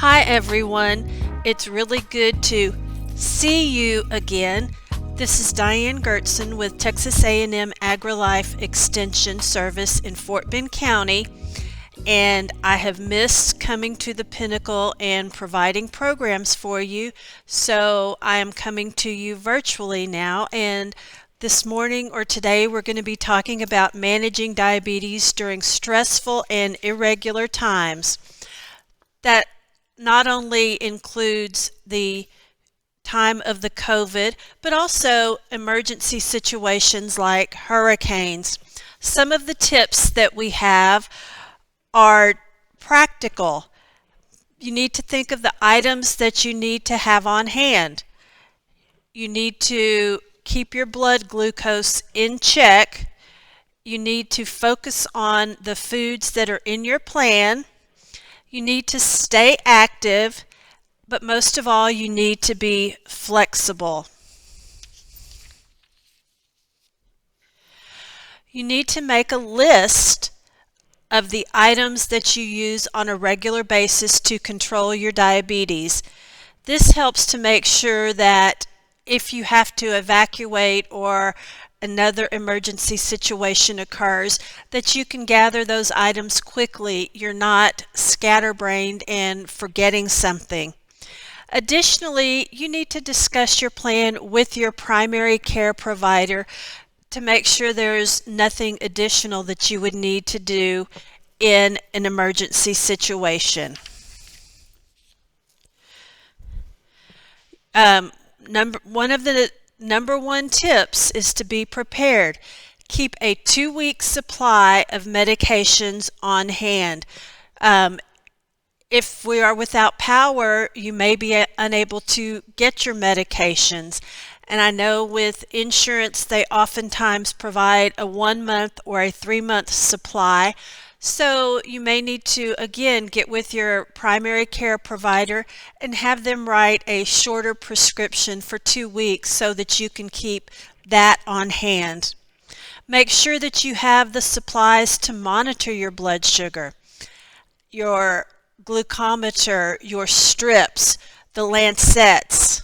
Hi everyone, it's really good to see you again. This is Diane Gertson with Texas A&M AgriLife Extension Service in Fort Bend County, and I have missed coming to the Pinnacle and providing programs for you, so I am coming to you virtually now. And this morning or today we're going to be talking about managing diabetes during stressful and irregular times. That not only includes the time of the COVID, but also emergency situations like hurricanes. Some of the tips that we have are practical. You need to think of the items that you need to have on hand. You need to keep your blood glucose in check. You need to focus on the foods that are in your plan. You need to stay active, but most of all, you need to be flexible. You need to make a list of the items that you use on a regular basis to control your diabetes. This helps to make sure that if you have to evacuate or another emergency situation occurs, that you can gather those items quickly. You're not scatterbrained and forgetting something. Additionally, you need to discuss your plan with your primary care provider to make sure there's nothing additional that you would need to do in an emergency situation. One of the number one tips is to be prepared. Keep a 2-week supply of medications on hand. If we are without power, you may be unable to get your medications. And I know with insurance, they oftentimes provide a 1-month or a 3-month supply. So you may need to, again, get with your primary care provider and have them write a shorter prescription for 2 weeks so that you can keep that on hand. Make sure that you have the supplies to monitor your blood sugar, your glucometer, your strips, the lancets,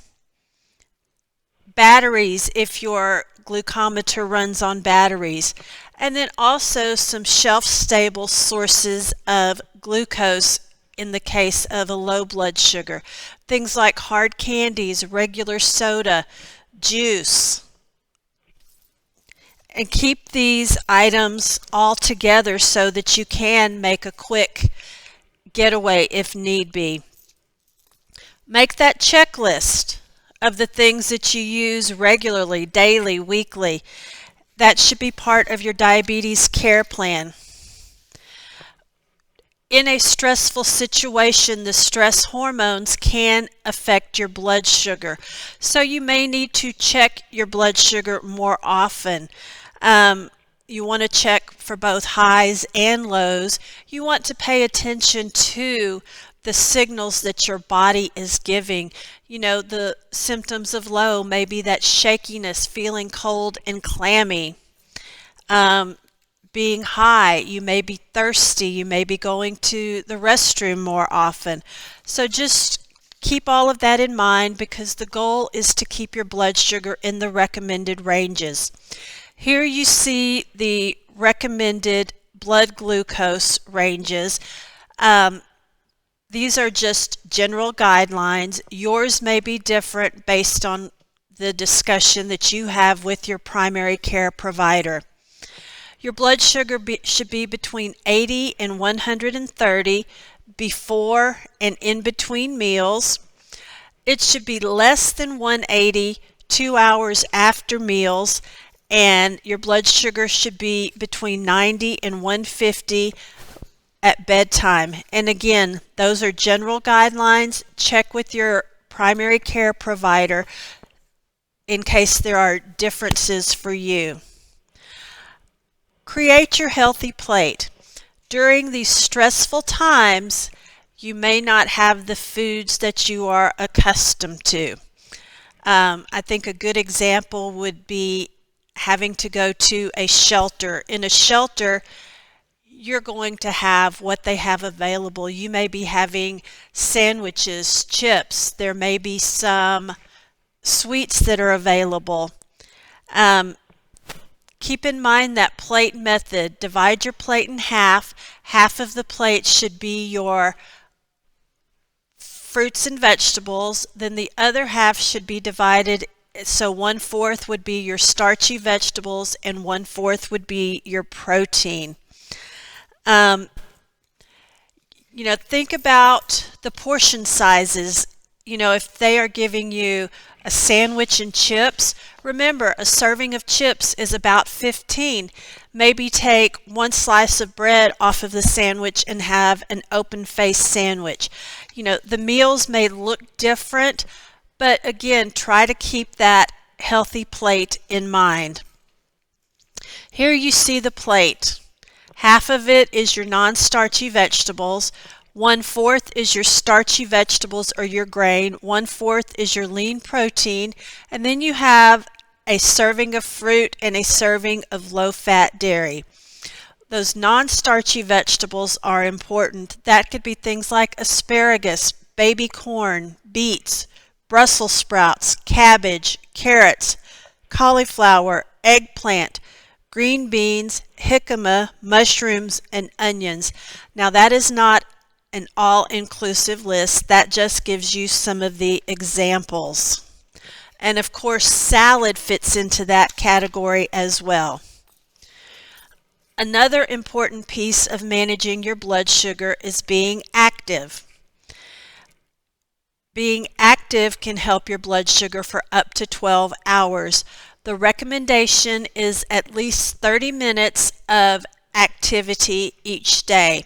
batteries if your glucometer runs on batteries, and then also some shelf-stable sources of glucose in the case of a low blood sugar. Things like hard candies, regular soda, juice. And keep these items all together so that you can make a quick getaway if need be. Make that checklist of the things that you use regularly, daily, weekly. That should be part of your diabetes care plan. In a stressful situation, the stress hormones can affect your blood sugar. So you may need to check your blood sugar more often. You want to check for both highs and lows. You want to pay attention to the signals that your body is giving. You know, the symptoms of low may be that shakiness, feeling cold and clammy. Being high, you may be thirsty, you may be going to the restroom more often. So just keep all of that in mind, because the goal is to keep your blood sugar in the recommended ranges. Here you see the recommended blood glucose ranges. These are just general guidelines. Yours may be different based on the discussion that you have with your primary care provider. Your blood sugar should be between 80 and 130 before and in between meals. It should be less than 180 2 hours after meals, and your blood sugar should be between 90 and 150 at bedtime. And again, those are general guidelines. Check with your primary care provider in case there are differences for you. Create your healthy plate. During these stressful times, you may not have the foods that you are accustomed to. I think a good example would be having to go to a shelter. In a shelter, you're going to have what they have available. You may be having sandwiches, chips, there may be some sweets that are available. Um, Keep in mind that plate method. Divide your plate in half. Half of the plate should be your fruits and vegetables. Then the other half should be divided, so 1/4 would be your starchy vegetables and 1/4 would be your protein. Um, think about the portion sizes. If they are giving you a sandwich and chips, remember a serving of chips is about 15. Maybe take one slice of bread off of the sandwich and have an open face sandwich. The meals may look different, but again, try to keep that healthy plate in mind. Here you see the plate. Half of it is your non-starchy vegetables. 1/4 is your starchy vegetables or your grain. 1/4 is your lean protein. And then you have a serving of fruit and a serving of low-fat dairy. Those non-starchy vegetables are important. That could be things like asparagus, baby corn, beets, Brussels sprouts, cabbage, carrots, cauliflower, eggplant, green beans, jicama, mushrooms, and onions. Now that is not an all-inclusive list. That just gives you some of the examples. And of course, salad fits into that category as well. Another important piece of managing your blood sugar is being active. Being active can help your blood sugar for up to 12 hours. The recommendation is at least 30 minutes of activity each day.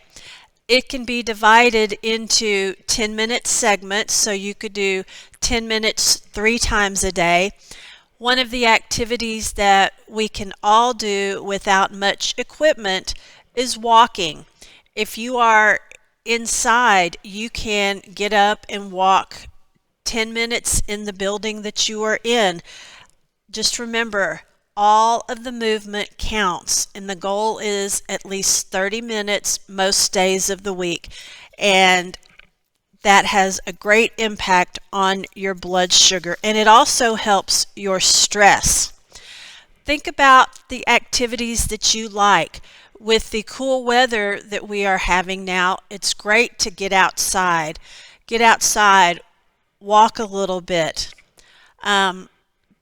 It can be divided into 10-minute segments, so you could do 10 minutes 3 times a day. One of the activities that we can all do without much equipment is walking. If you are inside, you can get up and walk 10 minutes in the building that you are in. Just remember, all of the movement counts, and the goal is at least 30 minutes most days of the week, and that has a great impact on your blood sugar, and it also helps your stress. Think about the activities that you like. With the cool weather that we are having now, it's great to get outside. Get outside, walk a little bit.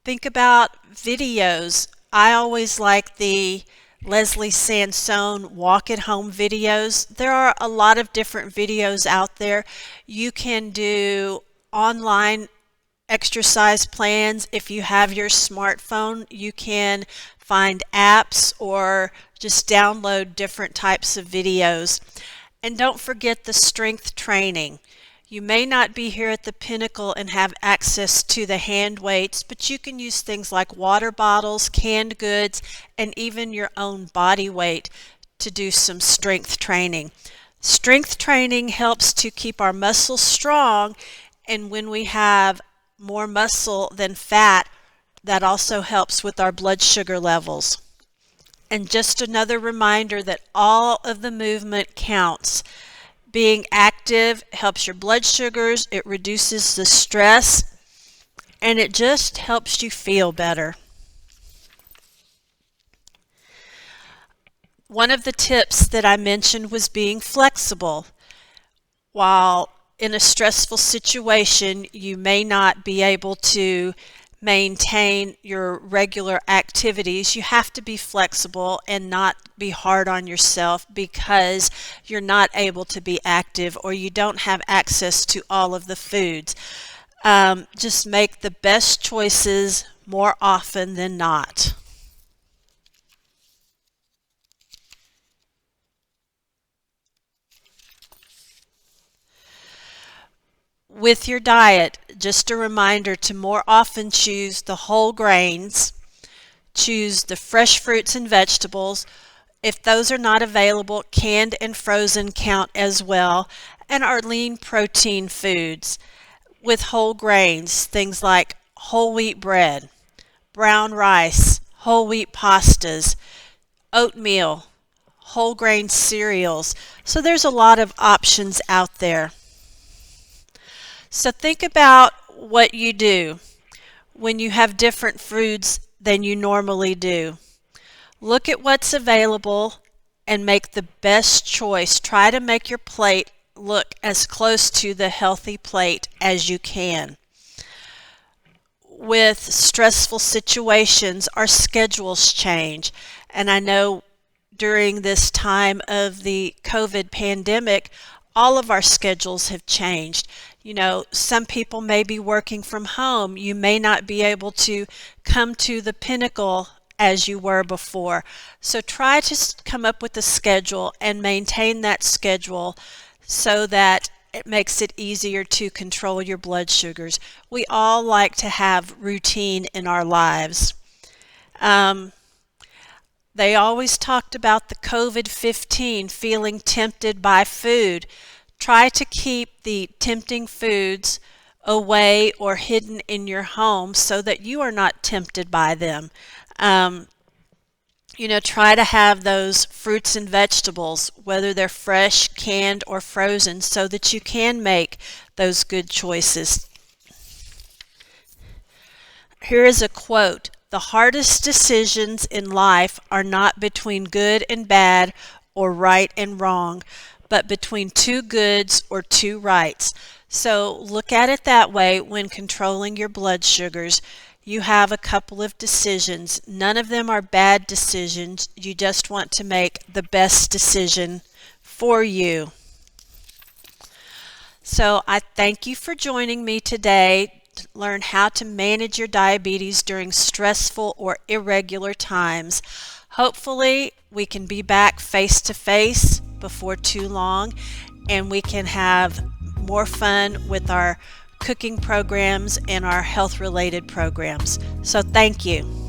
Think about videos. I always like the Leslie Sansone walk at home videos. There are a lot of different videos out there. You can do online exercise plans. If you have your smartphone, you can find apps or just download different types of videos. And don't forget the strength training. You may not be here at the Pinnacle and have access to the hand weights, but you can use things like water bottles, canned goods, and even your own body weight to do some strength training. Strength training helps to keep our muscles strong, and when we have more muscle than fat, that also helps with our blood sugar levels. And just another reminder that all of the movement counts. Being active helps your blood sugars, it reduces the stress, and it just helps you feel better. One of the tips that I mentioned was being flexible. While in a stressful situation, you may not be able to maintain your regular activities. You have to be flexible and not be hard on yourself because you're not able to be active or you don't have access to all of the foods. Just make the best choices more often than not. With your diet, just a reminder to more often choose the whole grains, choose the fresh fruits and vegetables. If those are not available, canned and frozen count as well, and our lean protein foods with whole grains, things like whole wheat bread, brown rice, whole wheat pastas, oatmeal, whole grain cereals. So there's a lot of options out there. So think about what you do when you have different foods than you normally do. Look at what's available and make the best choice. Try to make your plate look as close to the healthy plate as you can. With stressful situations, our schedules change. And I know during this time of the COVID pandemic, all of our schedules have changed. You know, some people may be working from home. You may not be able to come to the pinnacle as you were before. So try to come up with a schedule and maintain that schedule so that it makes it easier to control your blood sugars. We all like to have routine in our lives. They always talked about the COVID-15 feeling tempted by food. Try to keep the tempting foods away or hidden in your home so that you are not tempted by them. Try to have those fruits and vegetables, whether they're fresh, canned, or frozen, so that you can make those good choices. Here is a quote: "The hardest decisions in life are not between good and bad or right and wrong, but between two goods or two rights." So look at it that way when controlling your blood sugars. You have a couple of decisions. None of them are bad decisions. You just want to make the best decision for you. So I thank you for joining me today to learn how to manage your diabetes during stressful or irregular times. Hopefully we can be back face to face before too long, and we can have more fun with our cooking programs and our health related programs. So thank you.